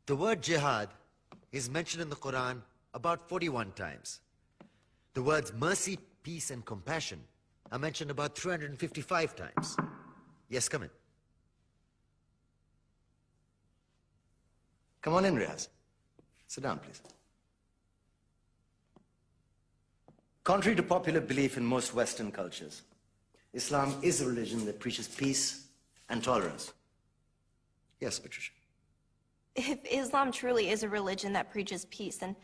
The word jihad is mentioned in the Quran about 41 times. The words mercy, peace, and compassion are mentioned about 355 times. Yes, come in. Come on in, Riaz. Sit down, please. Contrary to popular belief in most Western cultures, Islam is a religion that preaches peace and tolerance. Yes, Patricia. If Islam truly is a religion that preaches peace, then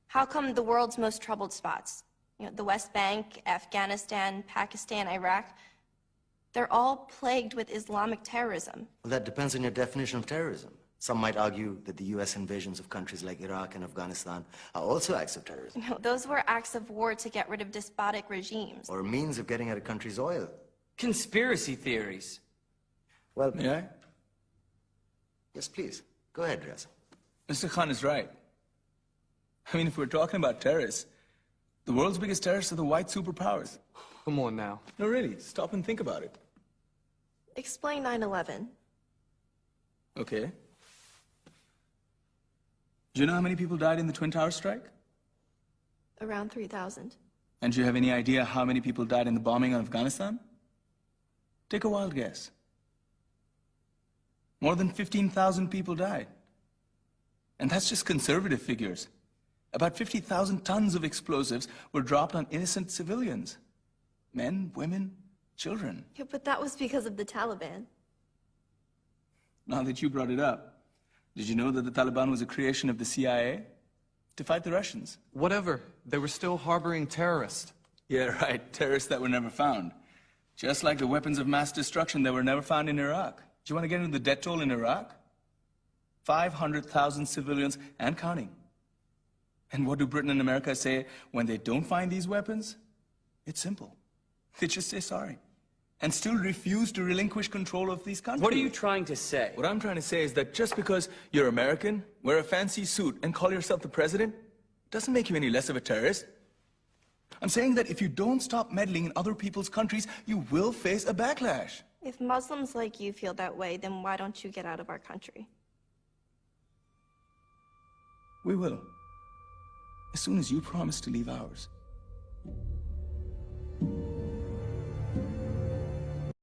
how come the world's most troubled spots, the West Bank, Afghanistan, Pakistan, Iraq, they're all plagued with Islamic terrorism? Well, that depends on your definition of terrorism. Some might argue that the U.S. invasions of countries like Iraq and Afghanistan are also acts of terrorism. No, those were acts of war to get rid of despotic regimes. Or a means of getting at a country's oil. Conspiracy theories. Well, May I? yes, please. Go ahead, Riaz. Mr. Khan is right. I mean, if we're talking about terrorists, the world's biggest terrorists are the white superpowers. Come on now. No, really, stop and think about it. Explain 9/11. Okay. Do you know how many people died in the Twin Towers strike? Around 3,000. And do you have any idea how many people died in the bombing of Afghanistan? Take a wild guess. More than 15,000 people died. And that's just conservative figures. About 50,000 tons of explosives were dropped on innocent civilians. Men, women, children. Yeah, but that was because of the Taliban. Now that you brought it up, did you know that the Taliban was a creation of the CIA to fight the Russians? Whatever. They were still harboring terrorists. Yeah, right. Terrorists that were never found. Just like the weapons of mass destruction that were never found in Iraq. Do you want to get into the death toll in Iraq? 500,000 civilians and counting. And what do Britain and America say when they don't find these weapons? It's simple. They just say sorry. And still refuse to relinquish control of these countries. What are you trying to say? What I'm trying to say is that just because you're American, wear a fancy suit, and call yourself the president, doesn't make you any less of a terrorist. I'm saying that if you don't stop meddling in other people's countries, you will face a backlash. If Muslims like you feel that way, then why don't you get out of our country? We will. As soon as you promise to leave ours.